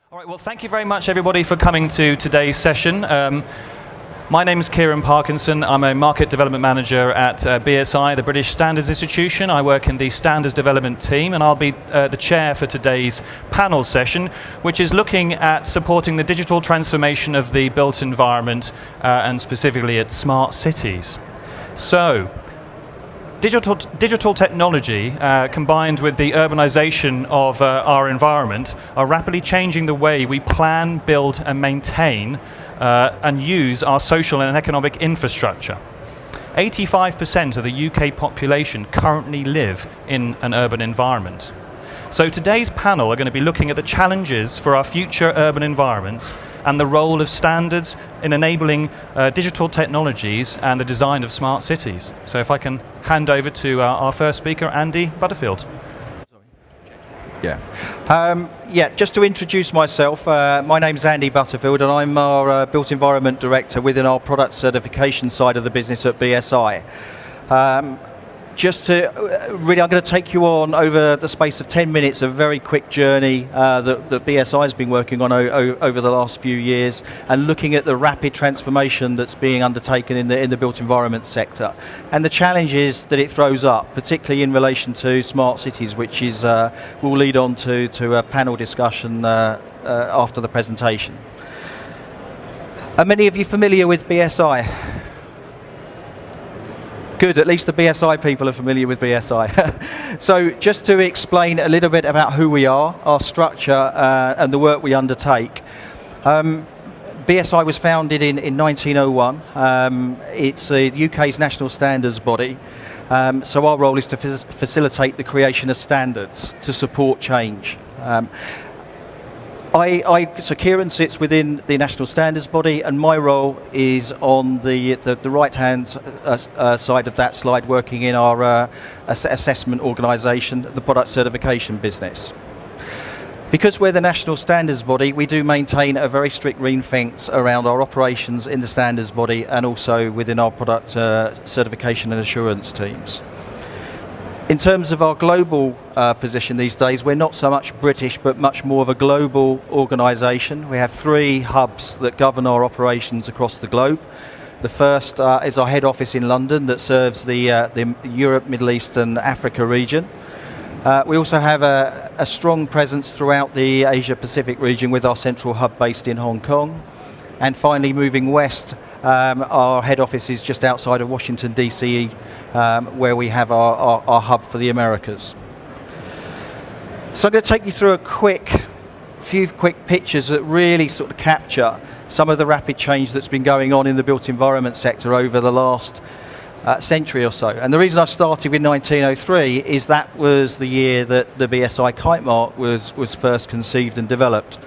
All right, well, thank you very much, everybody, for coming to today's session. My name is Kieran Parkinson. I'm a Market Development Manager at BSI, the British Standards Institution. I work in the Standards Development team, and I'll be the chair for today's panel session, which is looking at supporting the digital transformation of the built environment, and specifically at smart cities. So, digital technology combined with the urbanization of our environment are rapidly changing the way we plan, build and maintain and use our social and economic infrastructure. 85% of the UK population currently live in an urban environment. So today's panel are going to be looking at the challenges for our future urban environments and the role of standards in enabling digital technologies and the design of smart cities. So if I can hand over to our first speaker, Andy Butterfield. Just to introduce myself, my name's Andy Butterfield and I'm our Built Environment Director within our product certification side of the business at BSI. I'm going to take you on over the space of 10 minutes, a very quick journey that BSI has been working on over the last few years, and looking at the rapid transformation that's being undertaken in the built environment sector, and the challenges that it throws up, particularly in relation to smart cities, which is will lead on to a panel discussion after the presentation. Are many of you familiar with BSI? Good, at least the BSI people are familiar with BSI. So just to explain a little bit about who we are, our structure and the work we undertake. BSI was founded in 1901. It's the UK's national standards body. So our role is to facilitate the creation of standards to support change. So Kieran sits within the national standards body, and my role is on the right-hand side of that slide, working in our assessment organisation, the product certification business. Because we're the national standards body, we do maintain a very strict ring fence around our operations in the standards body and also within our product certification and assurance teams. In terms of our global position these days, we're not so much British, but much more of a global organisation. We have 3 hubs that govern our operations across the globe. The first is our head office in London that serves the Europe, Middle East and Africa region. We also have a strong presence throughout the Asia Pacific region with our central hub based in Hong Kong. And finally, moving west, our head office is just outside of Washington DC, where we have our hub for the Americas. So I'm going to take you through a few quick pictures that really sort of capture some of the rapid change that's been going on in the built environment sector over the last century or so. And the reason I started with 1903 is that was the year that the BSI kite mark was first conceived and developed.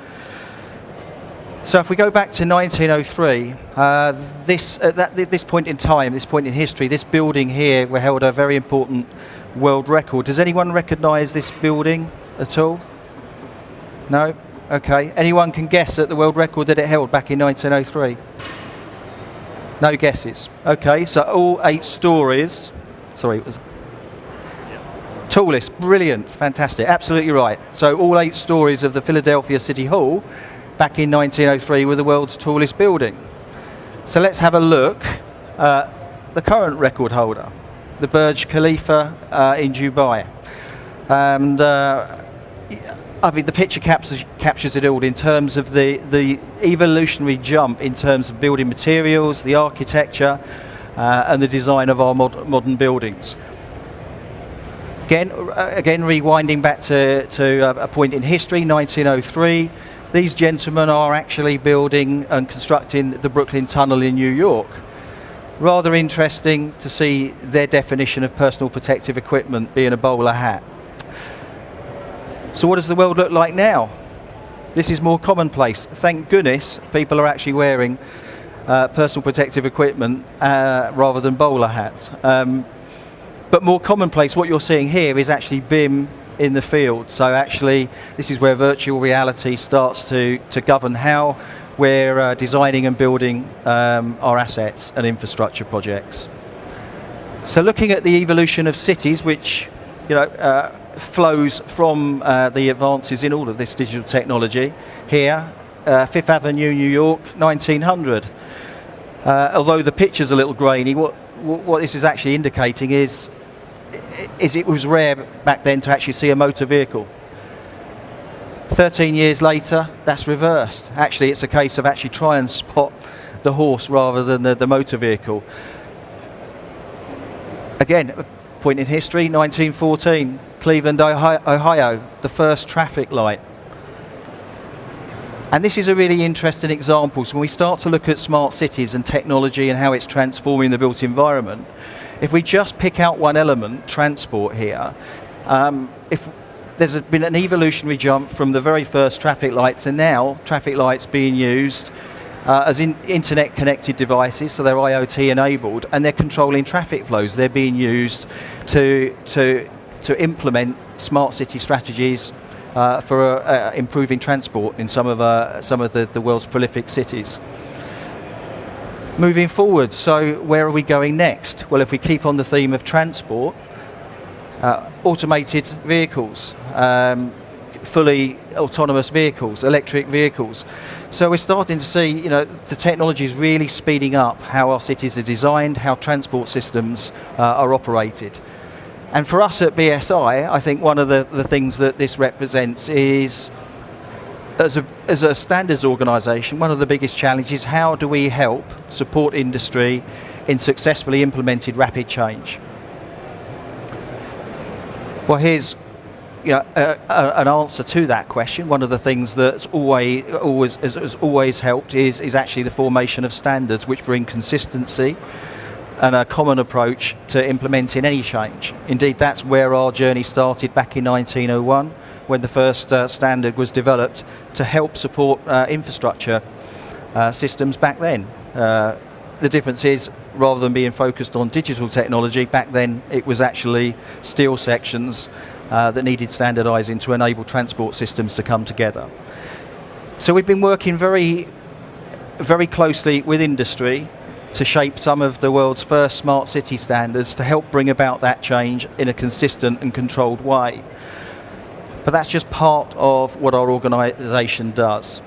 So if we go back to 1903, at this point in time, this point in history, this building here, we held a very important world record. Does anyone recognise this building at all? No? Okay. Anyone can guess at the world record that it held back in 1903? No guesses. Okay, so all 8 stories. Sorry, it was... Tallest, brilliant, fantastic, absolutely right. So all 8 stories of the Philadelphia City Hall back in 1903 were the world's tallest building. So let's have a look at the current record holder, the Burj Khalifa in Dubai. And I mean, the picture captures it all in terms of the evolutionary jump in terms of building materials, the architecture, and the design of our modern buildings. Again, rewinding back to a point in history, 1903. These gentlemen are actually building and constructing the Brooklyn Tunnel in New York. Rather interesting to see their definition of personal protective equipment being a bowler hat. So what does the world look like now? This is more commonplace. Thank goodness people are actually wearing personal protective equipment rather than bowler hats. But more commonplace, what you're seeing here is actually BIM in the field. So actually, this is where virtual reality starts to govern how we're designing and building our assets and infrastructure projects. So looking at the evolution of cities, which flows from the advances in all of this digital technology. Here, Fifth Avenue, New York, 1900. Although the picture's a little grainy, what this is actually indicating is it was rare back then to actually see a motor vehicle. 13 years later, that's reversed. Actually, it's a case of actually try and spot the horse rather than the motor vehicle. Again, a point in history, 1914, Cleveland, Ohio, the first traffic light. And this is a really interesting example. So when we start to look at smart cities and technology and how it's transforming the built environment, if we just pick out one element, transport here, if there's been an evolutionary jump from the very first traffic lights, and now traffic lights being used as internet connected devices, so they're IoT enabled, and they're controlling traffic flows. They're being used to implement smart city strategies for improving transport in some of the world's prolific cities. Moving forward, so where are we going next? Well, if we keep on the theme of transport, automated vehicles, fully autonomous vehicles, electric vehicles. So we're starting to see, the technology is really speeding up how our cities are designed, how transport systems are operated. And for us at BSI, I think one of the things that this represents is, as a standards organisation, one of the biggest challenges, how do we help support industry in successfully implemented rapid change? Well, here's an answer to that question. One of the things that's has always helped is actually the formation of standards which bring consistency and a common approach to implementing any change. Indeed, that's where our journey started back in 1901, when the first standard was developed to help support infrastructure systems back then. The difference is, rather than being focused on digital technology, back then it was actually steel sections that needed standardising to enable transport systems to come together. So we've been working very, very closely with industry to shape some of the world's first smart city standards to help bring about that change in a consistent and controlled way. But that's just part of what our organisation does.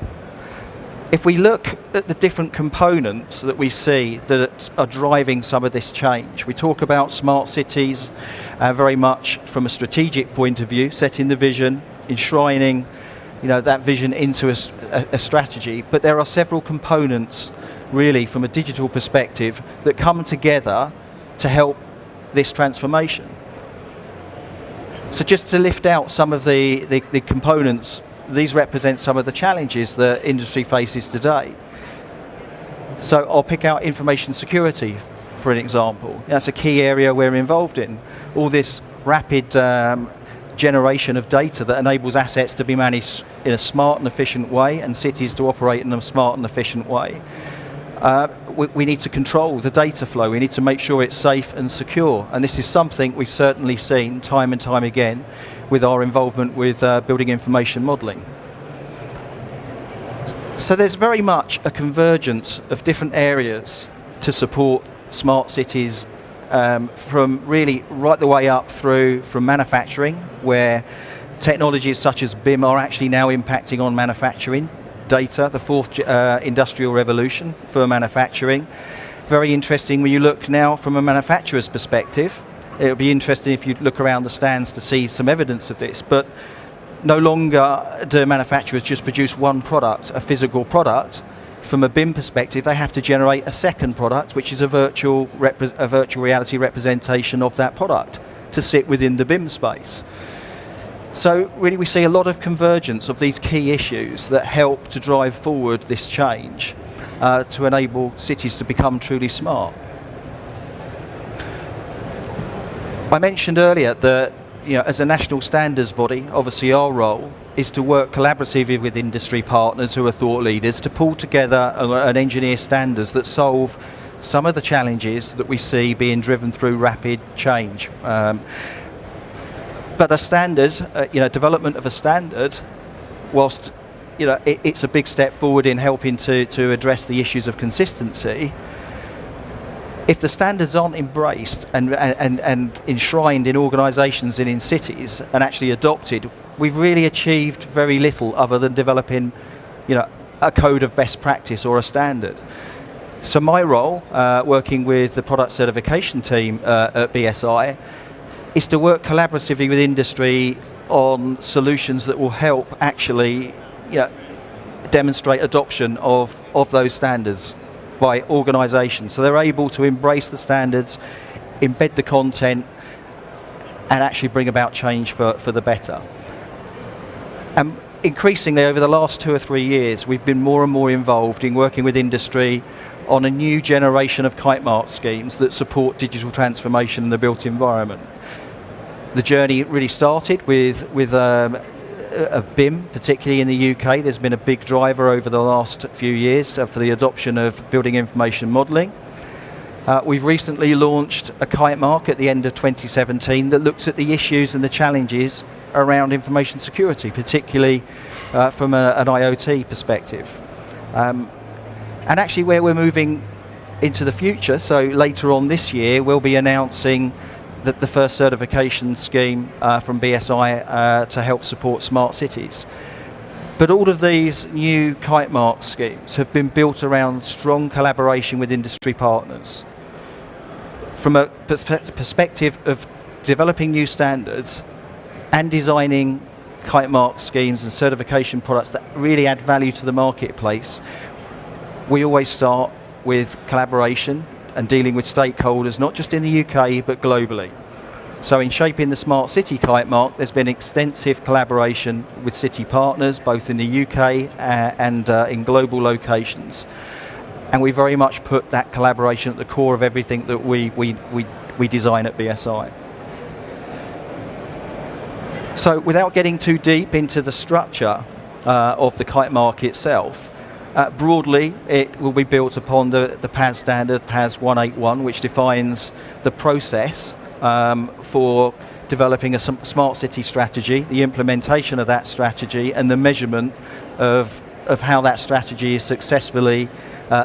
If we look at the different components that we see that are driving some of this change, we talk about smart cities very much from a strategic point of view, setting the vision, enshrining that vision into a strategy. But there are several components really from a digital perspective that come together to help this transformation. So just to lift out some of the components, these represent some of the challenges that industry faces today. So I'll pick out information security for an example. That's a key area we're involved in. All this rapid generation of data that enables assets to be managed in a smart and efficient way and cities to operate in a smart and efficient way. We need to control the data flow. We need to make sure it's safe and secure. And this is something we've certainly seen time and time again with our involvement with building information modelling. So there's very much a convergence of different areas to support smart cities from really right the way up through from manufacturing, where technologies such as BIM are actually now impacting on manufacturing. Data, the fourth industrial revolution for manufacturing. Very interesting when you look now from a manufacturer's perspective. It'll be interesting if you look around the stands to see some evidence of this, but no longer do manufacturers just produce one product, a physical product. From a BIM perspective, they have to generate a second product, which is a virtual reality representation of that product to sit within the BIM space. So really we see a lot of convergence of these key issues that help to drive forward this change to enable cities to become truly smart. I mentioned earlier that as a national standards body, obviously our role is to work collaboratively with industry partners who are thought leaders to pull together and engineer standards that solve some of the challenges that we see being driven through rapid change. But a standard, development of a standard, whilst it's a big step forward in helping to address the issues of consistency, if the standards aren't embraced and enshrined in organisations and in cities and actually adopted, we've really achieved very little other than developing, a code of best practice or a standard. So my role, working with the product certification team at BSI, is to work collaboratively with industry on solutions that will help actually demonstrate adoption of those standards by organisations. So they're able to embrace the standards, embed the content, and actually bring about change for the better. And increasingly over the last 2 or 3 years, we've been more and more involved in working with industry on a new generation of kite mark schemes that support digital transformation in the built environment. The journey really started with a BIM, particularly in the UK. There's been a big driver over the last few years for the adoption of building information modelling. We've recently launched a kite mark at the end of 2017 that looks at the issues and the challenges around information security, particularly from an IoT perspective. And actually where we're moving into the future, so later on this year, we'll be announcing that the first certification scheme from BSI to help support smart cities. But all of these new kite mark schemes have been built around strong collaboration with industry partners. From a perspective of developing new standards and designing kite mark schemes and certification products that really add value to the marketplace, we always start with collaboration and dealing with stakeholders, not just in the UK, but globally. So in shaping the Smart City Kite Mark, there's been extensive collaboration with city partners, both in the UK and in global locations. And we very much put that collaboration at the core of everything that we design at BSI. So without getting too deep into the structure of the kite mark itself, broadly, it will be built upon the PAS standard, PAS 181, which defines the process for developing a smart city strategy, the implementation of that strategy, and the measurement of how that strategy is successfully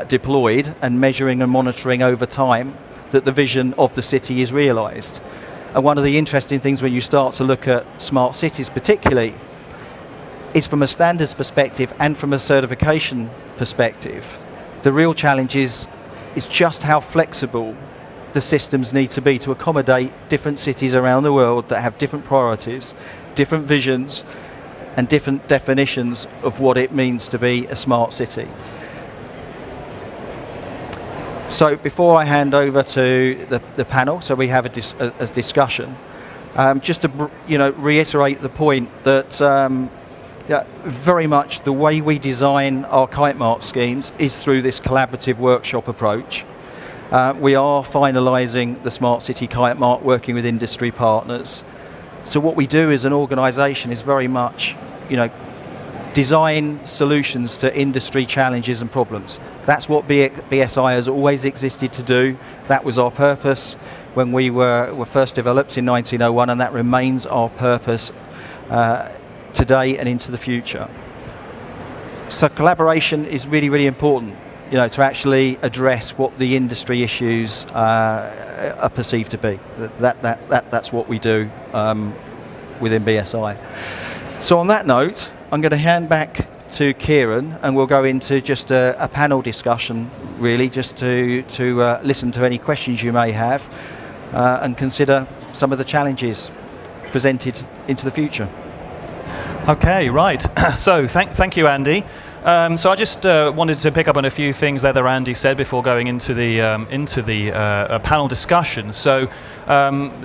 deployed, and measuring and monitoring over time that the vision of the city is realised. And one of the interesting things when you start to look at smart cities particularly is from a standards perspective and from a certification perspective, the real challenge is just how flexible the systems need to be to accommodate different cities around the world that have different priorities, different visions, and different definitions of what it means to be a smart city. So before I hand over to the panel, so we have a discussion, just to reiterate the point that very much the way we design our kite mark schemes is through this collaborative workshop approach. We are finalising the Smart City Kite Mark, working with industry partners. So what we do as an organisation is very much, design solutions to industry challenges and problems. That's what BSI has always existed to do. That was our purpose when we were first developed in 1901, and that remains our purpose today and into the future. So collaboration is really, really important, to actually address what the industry issues are perceived to be. That's what we do within BSI. So on that note, I'm going to hand back to Kieran, and we'll go into just a panel discussion, really, just to listen to any questions you may have and consider some of the challenges presented into the future. Okay, right. So thank you, Andy. So I just wanted to pick up on a few things that Andy said before going into the panel discussion. So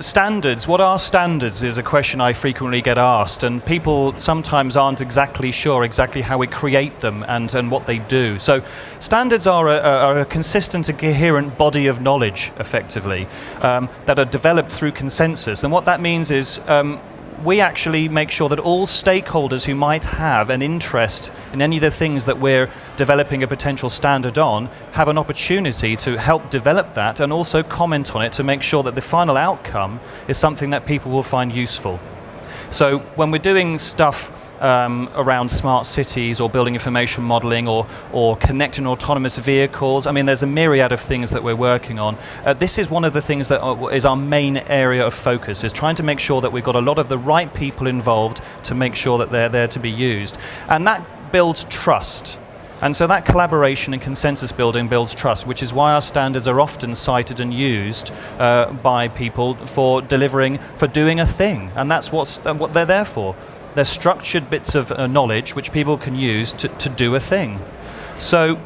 standards, what are standards is a question I frequently get asked, and people sometimes aren't exactly sure exactly how we create them and what they do. So standards are a consistent and coherent body of knowledge, effectively, that are developed through consensus. And what that means is we actually make sure that all stakeholders who might have an interest in any of the things that we're developing a potential standard on have an opportunity to help develop that and also comment on it to make sure that the final outcome is something that people will find useful. So when we're doing stuff around smart cities or building information modeling or connecting autonomous vehicles. I mean, there's a myriad of things that we're working on. This is one of the things that is our main area of focus, is trying to make sure that we've got a lot of the right people involved to make sure that they're there to be used. And that builds trust. And so that collaboration and consensus building builds trust, which is why our standards are often cited and used by people for doing a thing. And that's what they're there for. They're structured bits of knowledge which people can use to do a thing. So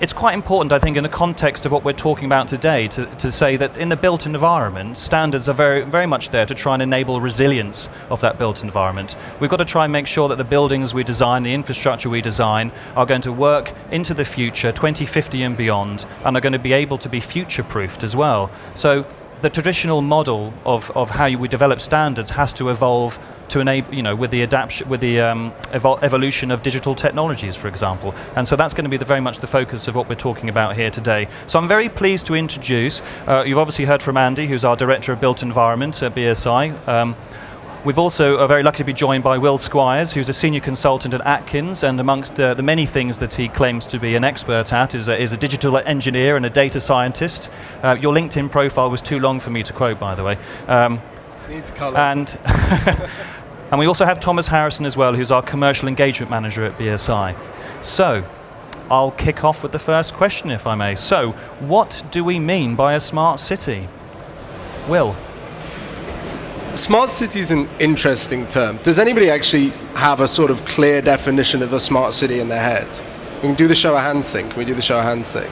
it's quite important, I think, in the context of what we're talking about today, to say that in the built environment, standards are very, very much there to try and enable resilience of that built environment. We've got to try and make sure that the buildings we design, the infrastructure we design, are going to work into the future, 2050 and beyond, and are going to be able to be future-proofed as well. So the traditional model of how we develop standards has to evolve to enable, with the evolution of digital technologies, for example. And so that's going to be very much the focus of what we're talking about here today. So I'm very pleased to introduce, you've obviously heard from Andy, who's our Director of Built Environment at BSI. We've also are very lucky to be joined by Will Squires, who's a senior consultant at Atkins, and amongst the many things that he claims to be an expert at is a digital engineer and a data scientist. Your LinkedIn profile was too long for me to quote, by the way. Needs colour. And we also have Thomas Harrison as well, who's our commercial engagement manager at BSI. So I'll kick off with the first question, if I may. So what do we mean by a smart city? Will? Smart city is an interesting term. Does anybody actually have a sort of clear definition of a smart city in their head? We can do the show of hands thing. Can we do the show of hands thing?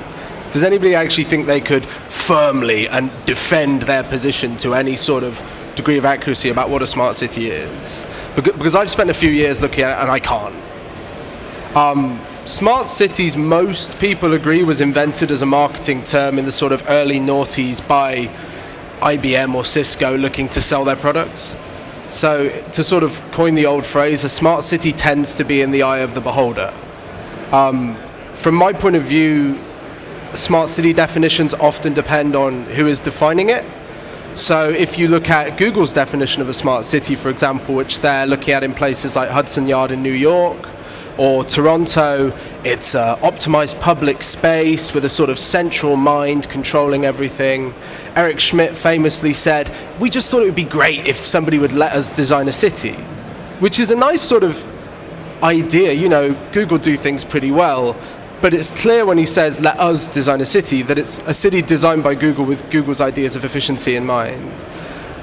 Does anybody actually think they could firmly and defend their position to any sort of degree of accuracy about what a smart city is? Because I've spent a few years looking at it and I can't. Smart cities, most people agree, was invented as a marketing term in the sort of early noughties by IBM or Cisco looking to sell their products. So to sort of coin the old phrase, a smart city tends to be in the eye of the beholder. From my point of view, smart city definitions often depend on who is defining it. So if you look at Google's definition of a smart city, for example, which they're looking at in places like Hudson Yard in New York, or Toronto, it's optimized public space with a sort of central mind controlling everything. Eric Schmidt famously said, we just thought it would be great if somebody would let us design a city, which is a nice sort of idea. Google do things pretty well, but it's clear when he says, let us design a city, that it's a city designed by Google with Google's ideas of efficiency in mind.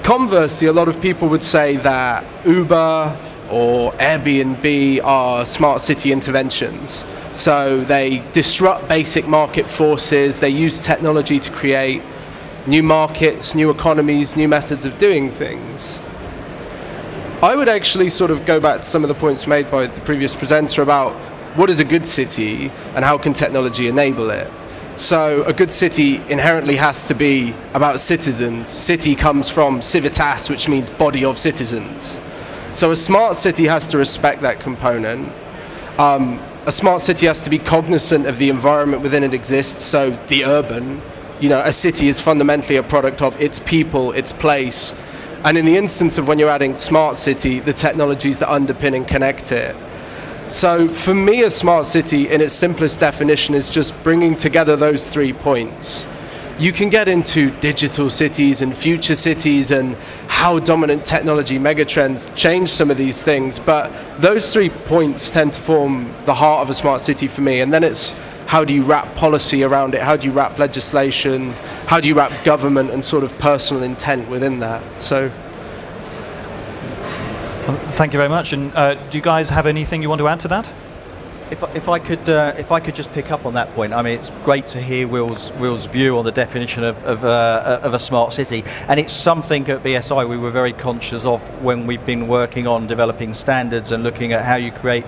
Conversely, a lot of people would say that Uber or Airbnb are smart city interventions. So they disrupt basic market forces, they use technology to create new markets, new economies, new methods of doing things. I would actually sort of go back to some of the points made by the previous presenter about what is a good city and how can technology enable it. So a good city inherently has to be about citizens. City comes from civitas, which means body of citizens. So a smart city has to respect that component. A smart city has to be cognizant of the environment within it exists, so the urban. A city is fundamentally a product of its people, its place. And in the instance of when you're adding smart city, the technologies that underpin and connect it. So for me, a smart city in its simplest definition is just bringing together those 3 points. You can get into digital cities and future cities and how dominant technology megatrends change some of these things, but those 3 points tend to form the heart of a smart city for me. And then it's how do you wrap policy around it, how do you wrap legislation, how do you wrap government and sort of personal intent within that. So. Well, thank you very much. And do you guys have anything you want to add to that? If I could just pick up on that point, I mean, it's great to hear Will's view on the definition of a smart city, and it's something at BSI we were very conscious of when we've been working on developing standards and looking at how you create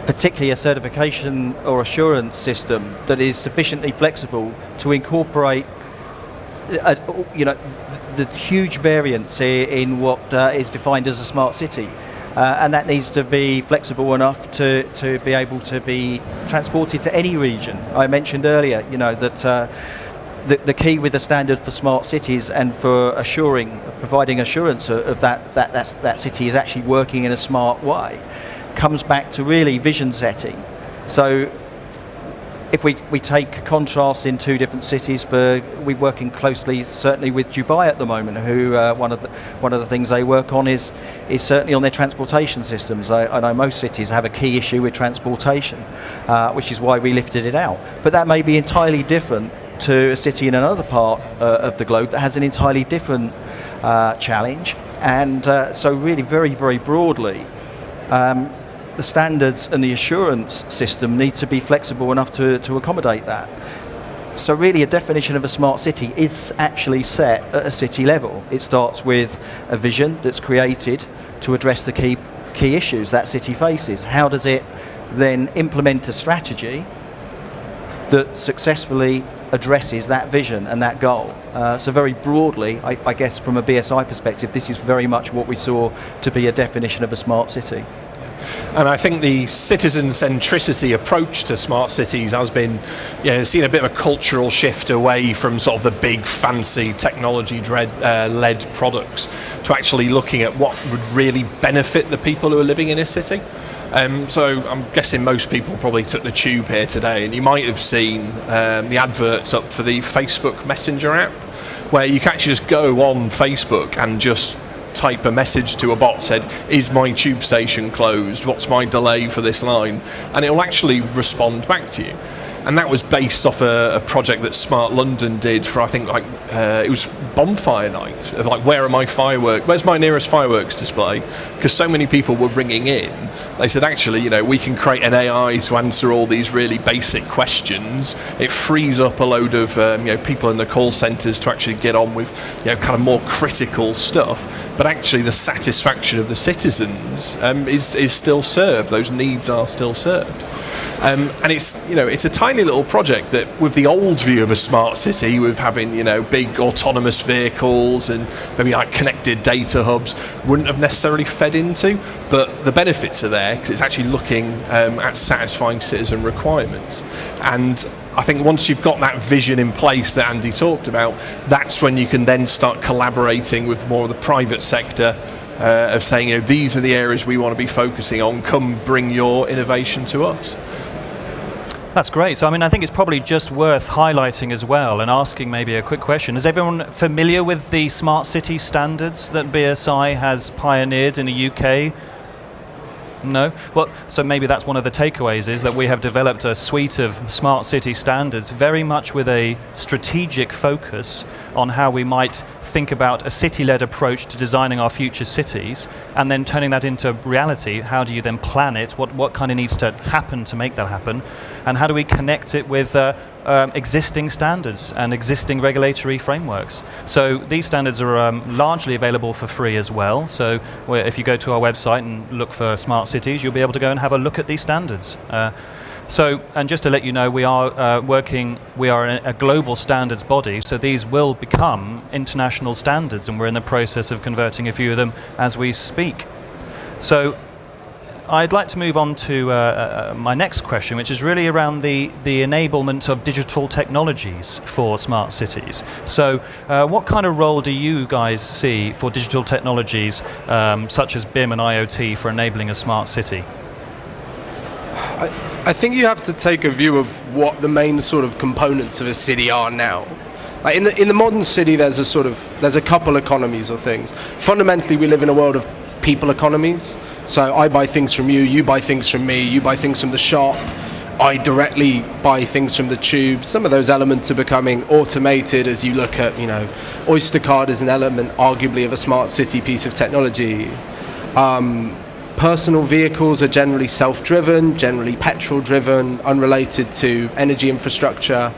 particularly a certification or assurance system that is sufficiently flexible to incorporate the huge variance in what is defined as a smart city. And that needs to be flexible enough to be able to be transported to any region. I mentioned earlier, that the key with the standard for smart cities and for providing assurance of that city is actually working in a smart way, comes back to really vision setting. So if we take contrasts in two different cities, we're working closely certainly with Dubai at the moment, who one of the things they work on is certainly on their transportation systems. I know most cities have a key issue with transportation, which is why we lifted it out. But that may be entirely different to a city in another part of the globe that has an entirely different challenge. And so really very, very broadly, the standards and the assurance system need to be flexible enough to accommodate that. So really a definition of a smart city is actually set at a city level. It starts with a vision that's created to address the key issues that city faces. How does it then implement a strategy that successfully addresses that vision and that goal? So very broadly, I guess from a BSI perspective, this is very much what we saw to be a definition of a smart city. And I think the citizen centricity approach to smart cities has been, seen a bit of a cultural shift away from sort of the big fancy technology led products to actually looking at what would really benefit the people who are living in a city. So I'm guessing most people probably took the tube here today, and you might have seen the adverts up for the Facebook Messenger app, where you can actually just go on Facebook and just type a message to a bot, said, is my tube station closed? What's my delay for this line? And it will actually respond back to you. And that was based off a project that Smart London did for, I think, it was bonfire night, of where are my fireworks? Where's my nearest fireworks display? Because so many people were ringing in. They said, actually, we can create an AI to answer all these really basic questions. It frees up a load of people in the call centres to actually get on with kind of more critical stuff. But actually, the satisfaction of the citizens is still served. Those needs are still served. And it's a tiny little project that, with the old view of a smart city, with having big autonomous vehicles and maybe connected data hubs, wouldn't have necessarily fed into. But the benefits are there because it's actually looking at satisfying citizen requirements. And I think once you've got that vision in place that Andy talked about, that's when you can then start collaborating with more of the private sector of saying, these are the areas we want to be focusing on. Come bring your innovation to us. That's great. So, I think it's probably just worth highlighting as well and asking maybe a quick question. Is everyone familiar with the smart city standards that BSI has pioneered in the UK? No? Well, so maybe that's one of the takeaways, is that we have developed a suite of smart city standards very much with a strategic focus on how we might think about a city-led approach to designing our future cities, and then turning that into reality. How do you then plan it? What kind of needs to happen to make that happen? And how do we connect it with existing standards and existing regulatory frameworks? So these standards are largely available for free as well. So if you go to our website and look for smart cities, you'll be able to go and have a look at these standards. And just to let you know, we are a global standards body, so these will become international standards, and we're in the process of converting a few of them as we speak. So I'd like to move on to my next question, which is really around the enablement of digital technologies for smart cities. So what kind of role do you guys see for digital technologies such as BIM and IoT for enabling a smart city? I think you have to take a view of what the main sort of components of a city are now. In the modern city, there's a couple economies or things. Fundamentally, we live in a world of people economies. So I buy things from you, you buy things from me, you buy things from the shop, I directly buy things from the tube. Some of those elements are becoming automated as you look at, Oyster Card is an element arguably of a smart city piece of technology. Personal vehicles are generally self-driven, generally petrol-driven, unrelated to energy infrastructure.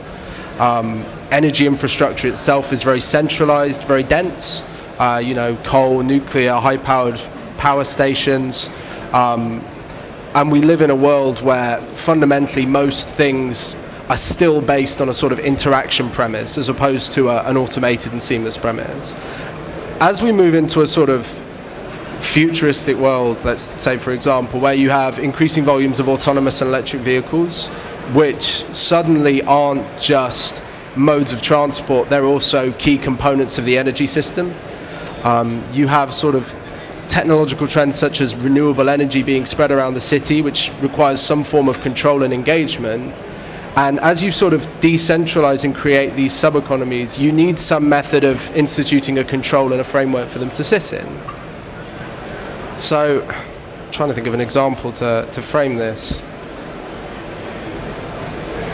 Energy infrastructure itself is very centralized, very dense. Coal, nuclear, high-powered power stations. And we live in a world where fundamentally most things are still based on a sort of interaction premise as opposed to an automated and seamless premise. As we move into a sort of futuristic world, let's say for example, where you have increasing volumes of autonomous and electric vehicles, which suddenly aren't just modes of transport, they're also key components of the energy system. You have sort of technological trends such as renewable energy being spread around the city, which requires some form of control and engagement. And as you sort of decentralize and create these sub-economies, you need some method of instituting a control and a framework for them to sit in. So, I'm trying to think of an example to frame this.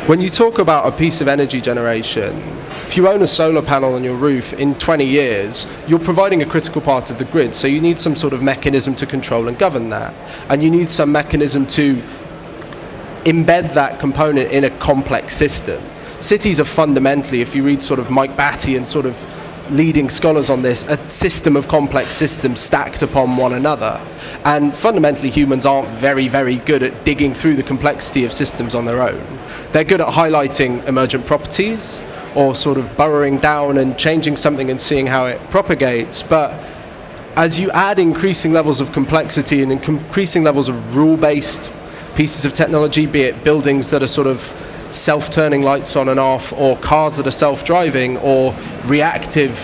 When you talk about a piece of energy generation, if you own a solar panel on your roof, in 20 years, you're providing a critical part of the grid, so you need some sort of mechanism to control and govern that. And you need some mechanism to embed that component in a complex system. Cities are fundamentally, if you read sort of Mike Batty and sort of leading scholars on this, a system of complex systems stacked upon one another. And fundamentally, humans aren't very, very good at digging through the complexity of systems on their own. They're good at highlighting emergent properties or sort of burrowing down and changing something and seeing how it propagates. But as you add increasing levels of complexity and increasing levels of rule-based pieces of technology, be it buildings that are sort of self-turning lights on and off, or cars that are self-driving, or reactive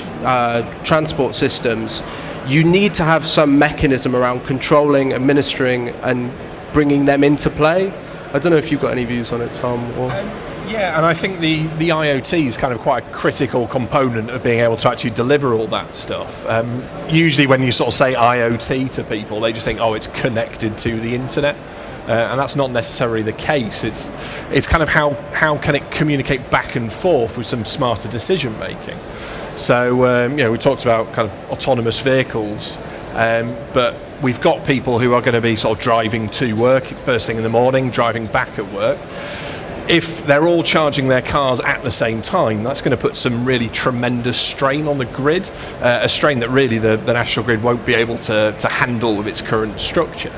transport systems, you need to have some mechanism around controlling, administering, and bringing them into play. I don't know if you've got any views on it, Tom. Or yeah, and I think the IoT is kind of quite a critical component of being able to actually deliver all that stuff. Usually when you sort of say IoT to people, they just think, oh, it's connected to the internet. And that's not necessarily the case. It's kind of how can it communicate back and forth with some smarter decision making. So we talked about kind of autonomous vehicles, but we've got people who are going to be sort of driving to work first thing in the morning, driving back at work. If they're all charging their cars at the same time, that's going to put some really tremendous strain on the grid, a strain that really the national grid won't be able to handle with its current structure.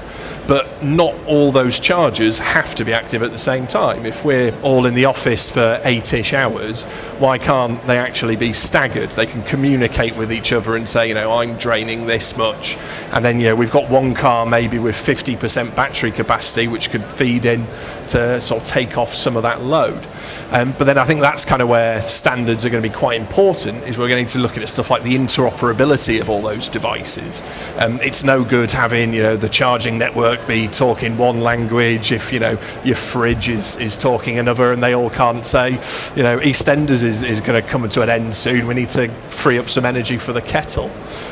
But not all those chargers have to be active at the same time. If we're all in the office for 8-ish hours, why can't they actually be staggered? They can communicate with each other and say, I'm draining this much. And then, we've got one car maybe with 50% battery capacity, which could feed in to sort of take off some of that load. But then I think that's kind of where standards are going to be quite important, is we're going to look at stuff like the interoperability of all those devices. It's no good having, the charging network be talking one language if, your fridge is talking another, and they all can't say, EastEnders is going to come to an end soon. We need to free up some energy for the kettle.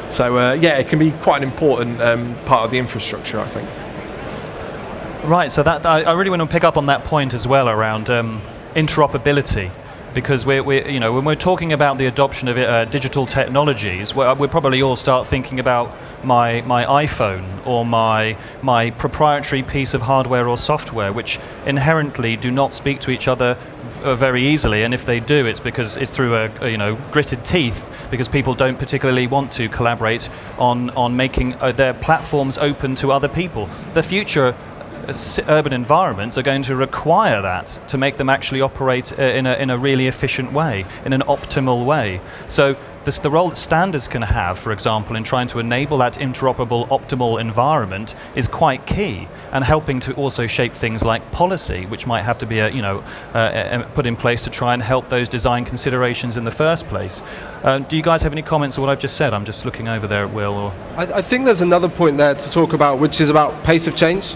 So, it can be quite an important part of the infrastructure, I think. Right, so that I really want to pick up on that point as well around interoperability, because we're when we're talking about the adoption of digital technologies, we'll probably all start thinking about my iPhone or my proprietary piece of hardware or software, which inherently do not speak to each other very easily, and if they do, it's because it's through gritted teeth, because people don't particularly want to collaborate on making their platforms open to other people. The future urban environments are going to require that to make them actually operate in a really efficient way, in an optimal way. So the role that standards can have, for example, in trying to enable that interoperable, optimal environment is quite key, and helping to also shape things like policy, which might have to be put in place to try and help those design considerations in the first place. Do you guys have any comments on what I've just said? I'm just looking over there at Will. I think there's another point there to talk about, which is about pace of change.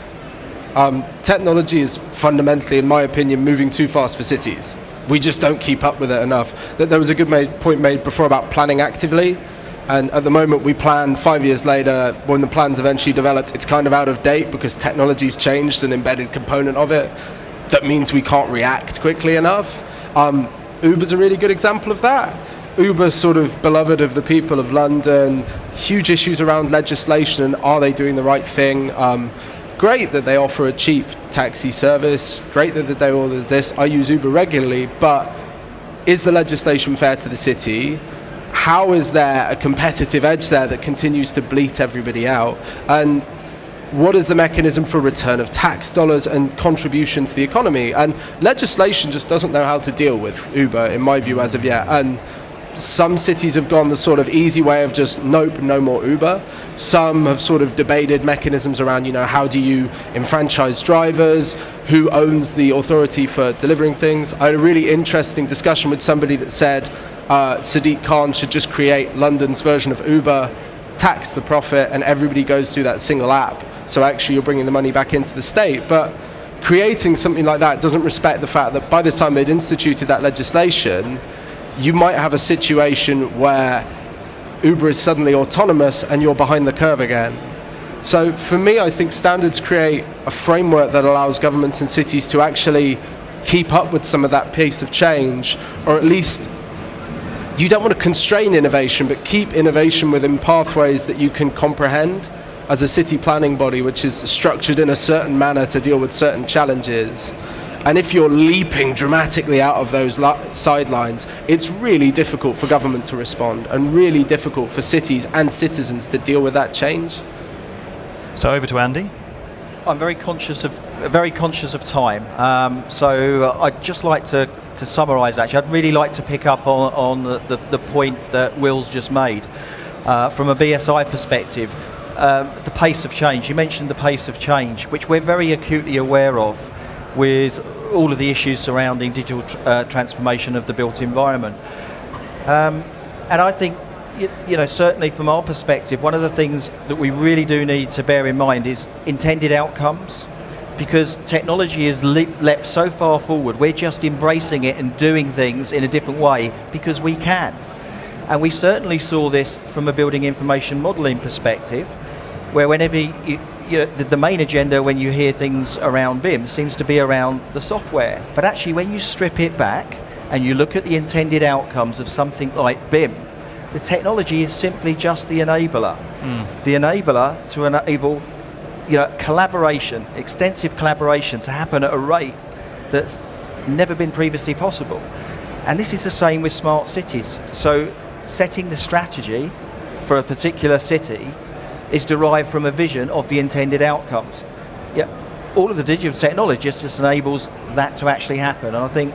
Technology is fundamentally, in my opinion, moving too fast for cities. We just don't keep up with it enough. There was a good point made before about planning actively, and at the moment we plan 5 years later. When the plan's eventually developed, it's kind of out of date because technology's changed, an embedded component of it. That means we can't react quickly enough. Uber's a really good example of that. Uber's sort of beloved of the people of London, huge issues around legislation, are they doing the right thing? Great that they offer a cheap taxi service, great that they all exist. I use Uber regularly, but is the legislation fair to the city? How is there a competitive edge there that continues to bleat everybody out? And what is the mechanism for return of tax dollars and contribution to the economy? And legislation just doesn't know how to deal with Uber, in my view, as of yet. And some cities have gone the sort of easy way of just, nope, no more Uber. Some have sort of debated mechanisms around, how do you enfranchise drivers? who owns the authority for delivering things. I had a really interesting discussion with somebody that said Sadiq Khan should just create London's version of Uber, tax the profit, and everybody goes through that single app. So actually you're bringing the money back into the state. But creating something like that doesn't respect the fact that by the time they'd instituted that legislation, you might have a situation where Uber is suddenly autonomous and you're behind the curve again. So for me, I think standards create a framework that allows governments and cities to actually keep up with some of that pace of change, or at least you don't want to constrain innovation, but keep innovation within pathways that you can comprehend as a city planning body, which is structured in a certain manner to deal with certain challenges. And if you're leaping dramatically out of those sidelines, it's really difficult for government to respond and really difficult for cities and citizens to deal with that change. So over to Andy. I'm very conscious of time. So I'd just like to summarise. Actually, I'd really like to pick up on the point that Will's just made from a BSI perspective. The pace of change. You mentioned the pace of change, which we're very acutely aware of with all of the issues surrounding digital transformation of the built environment. And I think, certainly from our perspective, one of the things that we really do need to bear in mind is intended outcomes, because technology has leapt so far forward. We're just embracing it and doing things in a different way because we can. And we certainly saw this from a building information modelling perspective, where whenever the main agenda when you hear things around BIM seems to be around the software. But actually when you strip it back and you look at the intended outcomes of something like BIM, the technology is simply just the enabler. The enabler to enable collaboration, extensive collaboration to happen at a rate that's never been previously possible. And this is the same with smart cities. So setting the strategy for a particular city is derived from a vision of the intended outcomes. All of the digital technology just enables that to actually happen. And I think,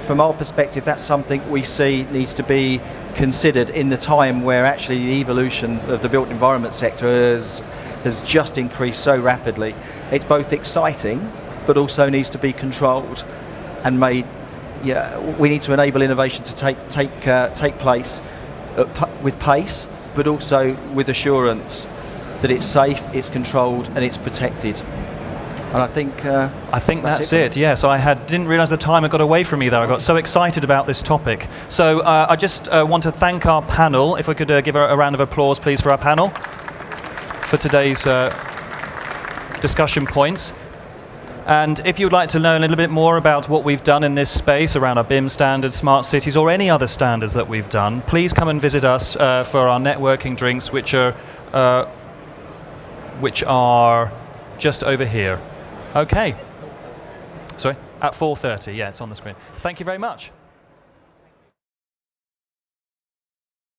from our perspective, that's something we see needs to be considered in the time where actually the evolution of the built environment sector has just increased so rapidly. It's both exciting, but also needs to be controlled and made. We need to enable innovation to take place with pace, but also with assurance that it's safe, it's controlled, and it's protected. And I think that's it. Yes, I didn't realise the time had got away from me there. I got so excited about this topic. So I just want to thank our panel. If we could give a round of applause, please, for our panel for today's discussion points. And if you'd like to learn a little bit more about what we've done in this space around our BIM standards, smart cities, or any other standards that we've done, please come and visit us for our networking drinks, which are just over here. Okay. Sorry, at 4:30. Yeah, it's on the screen. Thank you very much.